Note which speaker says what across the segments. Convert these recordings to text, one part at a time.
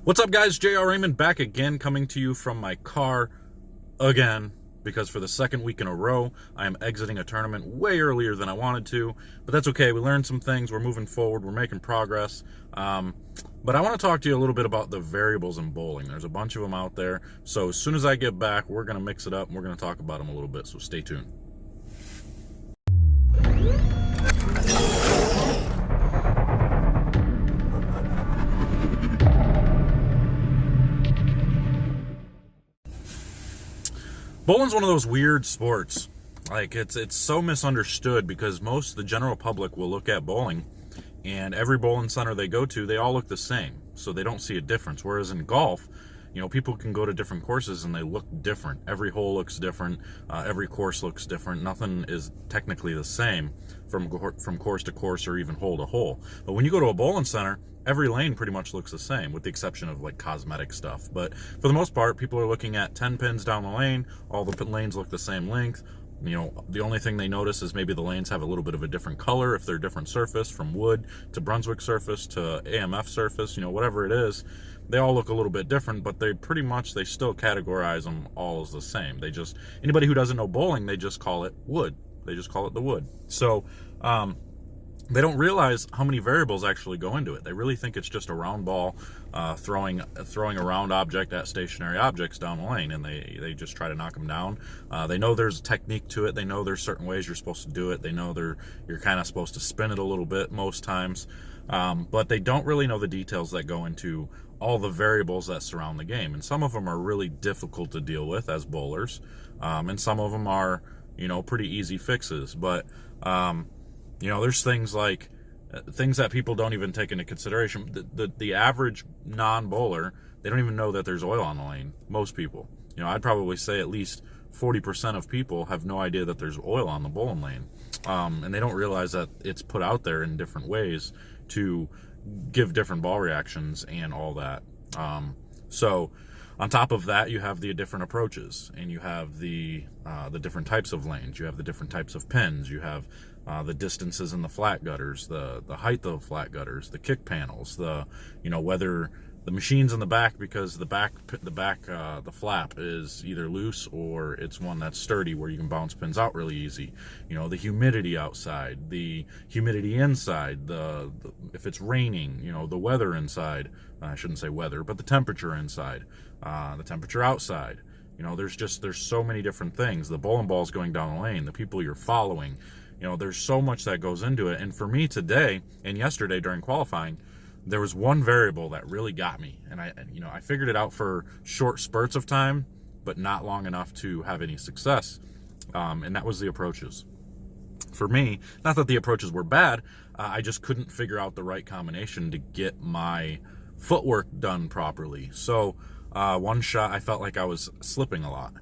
Speaker 1: What's up, guys? Raymond back again, coming to you from my car again, because for the second week in a row, I am exiting a tournament way earlier than I wanted to, but that's okay. We learned some things. We're moving forward. We're making progress. But I want to talk to you a little bit about the variables in bowling. There's a bunch of them out there. So as soon as I get back, we're going to mix it up and we're going to talk about them a little bit. So stay tuned. Bowling's one of those weird sports. Like, it's so misunderstood because the general public will look at bowling, and every bowling center they go to, they all look the same, so they don't see a difference. Whereas in golf, people can go to different courses and they look different. Every hole looks different. Every course looks different. Nothing is technically the same from course to course or even hole to hole. But when you go to a bowling center, every lane pretty much looks the same, with the exception of like cosmetic stuff. But for the most part, people are looking at 10 pins down the lane. All the lanes look the same length. The only thing they notice is maybe the lanes have a little bit of a different color if they're different surface, from wood to Brunswick surface to AMF surface, whatever it is. They all look a little bit different, but they still categorize them all as the same. Anybody who doesn't know bowling, they just call it wood. They just call it the wood. So, they don't realize how many variables actually go into it. They really think it's just a round ball throwing a round object at stationary objects down the lane, and they just try to knock them down. They know there's a technique to it. They know there's certain ways you're supposed to do it. They know you're kind of supposed to spin it a little bit most times, but they don't really know the details that go into all the variables that surround the game. And some of them are really difficult to deal with as bowlers, and some of them are pretty easy fixes. But there's things like things that people don't even take into consideration. The average non-bowler, they don't even know that there's oil on the lane. Most people, I'd probably say at least 40% of people have no idea that there's oil on the bowling lane, and they don't realize that it's put out there in different ways to give different ball reactions and all that. So on top of that, you have the different approaches, and you have the different types of lanes. You have the different types of pins. You have the distances in the flat gutters, the height of flat gutters, the kick panels, whether the machine's in the back because the flap is either loose or it's one that's sturdy where you can bounce pins out really easy. The humidity outside, the humidity inside, if it's raining, the weather inside. I shouldn't say weather, but the temperature inside, the temperature outside. There's so many different things. The bowling ball's going down the lane, the people you're following. There's so much that goes into it. And for me today and yesterday during qualifying, there was one variable that really got me. And I figured it out for short spurts of time, but not long enough to have any success. And that was the approaches. For me, not that the approaches were bad, I just couldn't figure out the right combination to get my footwork done properly. So one shot, I felt like I was slipping a lot.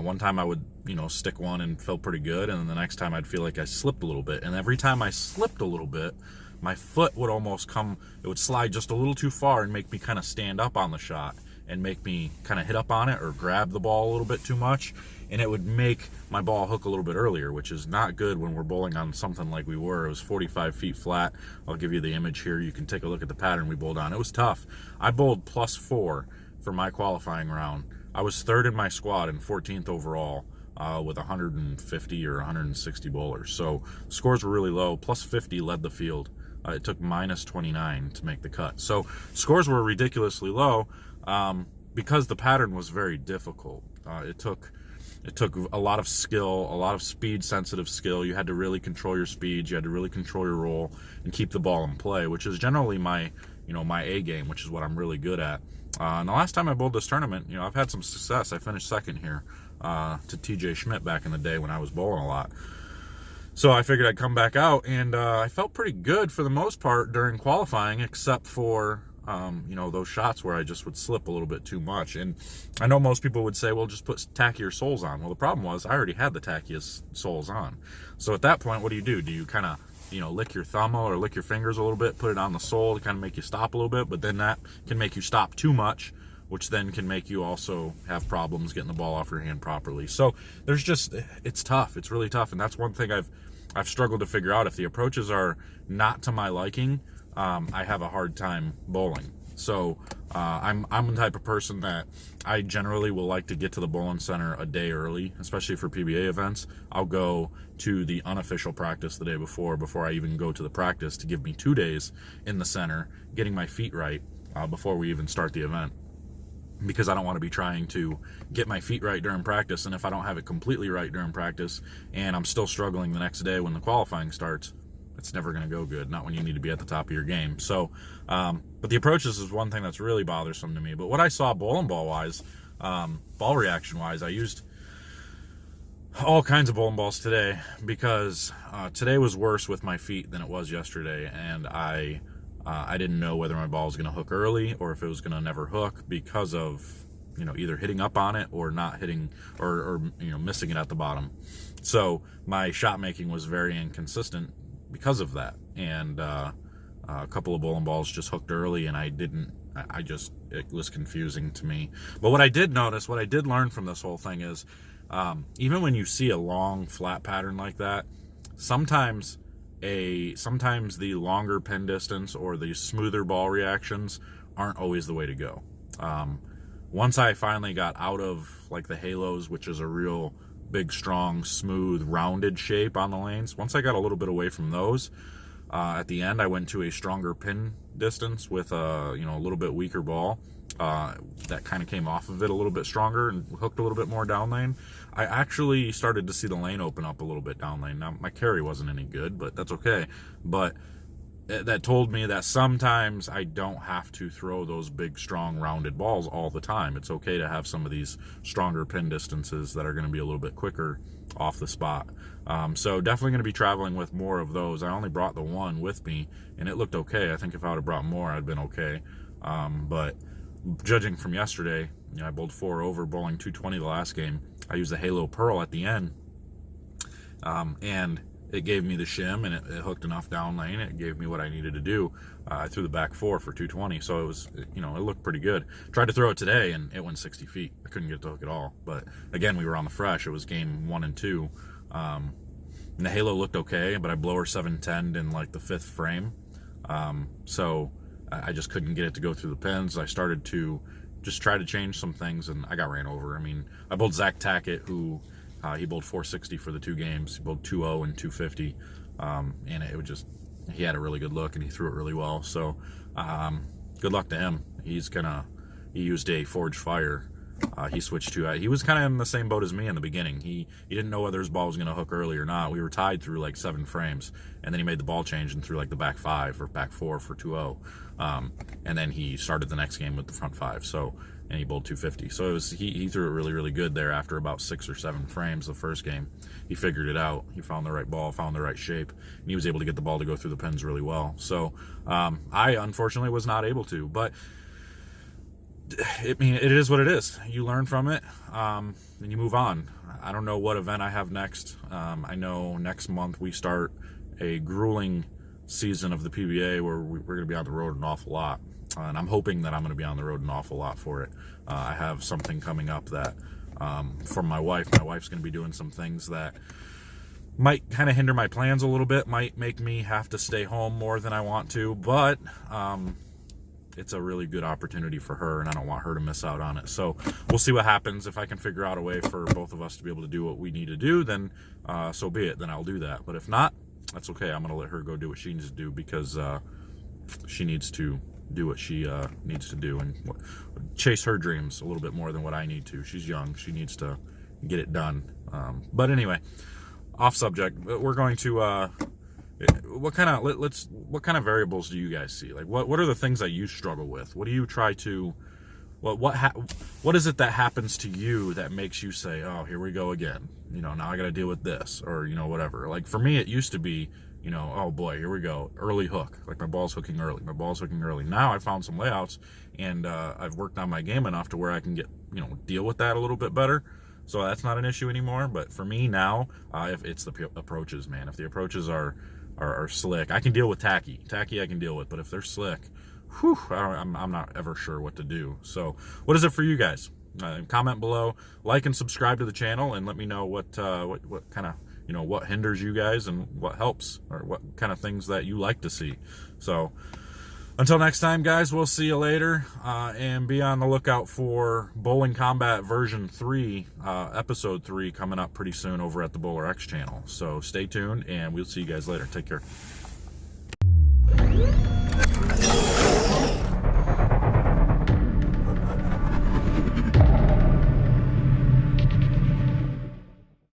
Speaker 1: One time I would, stick one and feel pretty good, and then the next time I'd feel like I slipped a little bit. And every time I slipped a little bit, my foot would it would slide just a little too far and make me kind of stand up on the shot and make me kind of hit up on it or grab the ball a little bit too much. And it would make my ball hook a little bit earlier, which is not good when we're bowling on something like we were. It was 45 feet flat. I'll give you the image here. You can take a look at the pattern we bowled on. It was tough. I bowled +4 for my qualifying round. I was third in my squad and 14th overall with 150 or 160 bowlers. So scores were really low. +50 led the field. It took -29 to make the cut. So scores were ridiculously low because the pattern was very difficult. It took a lot of skill, a lot of speed-sensitive skill. You had to really control your speeds. You had to really control your roll and keep the ball in play, which is generally my A game, which is what I'm really good at. And the last time I bowled this tournament, I've had some success. I finished second here to TJ Schmidt back in the day when I was bowling a lot. So I figured I'd come back out, and I felt pretty good for the most part during qualifying, except for those shots where I just would slip a little bit too much. And I know most people would say, well, just put tackier soles on. Well, the problem was I already had the tackiest soles on. So at that point, what do? Do you kind of lick your thumb or lick your fingers a little bit, put it on the sole to kind of make you stop a little bit, but then that can make you stop too much, which then can make you also have problems getting the ball off your hand properly. So it's tough. It's really tough. And that's one thing I've struggled to figure out. If the approaches are not to my liking, I have a hard time bowling. So I'm the type of person that I generally will like to get to the bowling center a day early, especially for PBA events. I'll go to the unofficial practice the day before I even go to the practice, to give me 2 days in the center, getting my feet right before we even start the event. Because I don't want to be trying to get my feet right during practice, and if I don't have it completely right during practice and I'm still struggling the next day when the qualifying starts, it's never going to go good, not when you need to be at the top of your game. So, but the approaches is one thing that's really bothersome to me. But what I saw bowling ball-wise, ball reaction-wise, I used all kinds of bowling balls today, because today was worse with my feet than it was yesterday, and I didn't know whether my ball was going to hook early or if it was going to never hook, because of, either hitting up on it or not hitting, or missing it at the bottom. So my shot making was very inconsistent because of that, and a couple of bowling balls just hooked early, and it was confusing to me. But what I did notice, what I did learn from this whole thing is, even when you see a long flat pattern like that, sometimes the longer pin distance or the smoother ball reactions aren't always the way to go. Once I finally got out of like the halos, which is a real big, strong, smooth, rounded shape on the lanes, once I got a little bit away from those, at the end I went to a stronger pin distance with a little bit weaker ball that kind of came off of it a little bit stronger and hooked a little bit more down lane. I actually started to see the lane open up a little bit down lane. Now my carry wasn't any good, but that's okay. But that told me that sometimes I don't have to throw those big, strong, rounded balls all the time. It's okay to have some of these stronger pin distances that are going to be a little bit quicker off the spot. So definitely going to be traveling with more of those. I only brought the one with me, and it looked okay. I think if I would have brought more, I'd been okay. But judging from yesterday, I bowled 4 over, bowling 220 the last game. I used the Halo Pearl at the end, and it gave me the shim, and it hooked enough down lane. It gave me what I needed to do. I threw the back 4 for 220, so it was, it looked pretty good. Tried to throw it today, and it went 60 feet. I couldn't get it to hook at all. But again, we were on the fresh. It was game 1 and 2. And the Halo looked okay, but I blower 710'd in like the 5th frame. So I just couldn't get it to go through the pins. I started to just try to change some things, and I got ran over. I mean, I bowled Zach Tackett, who he bowled 460 for the 2 games. He bowled 2-0 and 250, and it would just, he had a really good look, and he threw it really well. So good luck to him. He used a Forged Fire. He switched to, he was kind of in the same boat as me in the beginning. He didn't know whether his ball was going to hook early or not. We were tied through like 7 frames, and then he made the ball change and threw like the back 5 or back 4 for 2-0. And then he started the next game with the front 5. So, and he bowled 250. So it was, he threw it really, really good there after about 6 or 7 frames the first game. He figured it out. He found the right ball, found the right shape, and he was able to get the ball to go through the pins really well. So I unfortunately was not able to, but it is what it is. You learn from it, and you move on. I don't know what event I have next. I know next month we start a grueling season of the PBA where we're going to be on the road an awful lot. And I'm hoping that I'm going to be on the road an awful lot for it. I have something coming up that, from my wife's going to be doing some things that might kind of hinder my plans a little bit, might make me have to stay home more than I want to, but it's a really good opportunity for her, and I don't want her to miss out on it. So we'll see what happens. If I can figure out a way for both of us to be able to do what we need to do, then so be it. Then I'll do that. But if not, that's okay. I'm going to let her go do what she needs to do, because she needs to do what she needs to do and chase her dreams a little bit more than what I need to. She's young. She needs to get it done. But anyway, off subject. We're going to what kind of variables do you guys see? Like what are the things that you struggle with? What do you try to what is it that happens to you that makes you say, oh, here we go again? Now I got to deal with this, or whatever. Like for me, it used to be, oh boy, here we go, early hook. Like my ball's hooking early. Now I found some layouts, and I've worked on my game enough to where I can get, deal with that a little bit better. So that's not an issue anymore. But for me now, if it's the approaches, man, if the approaches are slick, I can deal with tacky I can deal with, but if they're slick, whew, I'm not ever sure what to do. So what is it for you guys? Comment below, like and subscribe to the channel, and let me know what kind of, what hinders you guys and what helps, or what kind of things that you like to see. So Until next time, guys, we'll see you later. And be on the lookout for Bowling Combat version 3, episode 3, coming up pretty soon over at the Bowler X channel. So stay tuned, and we'll see you guys later. Take care.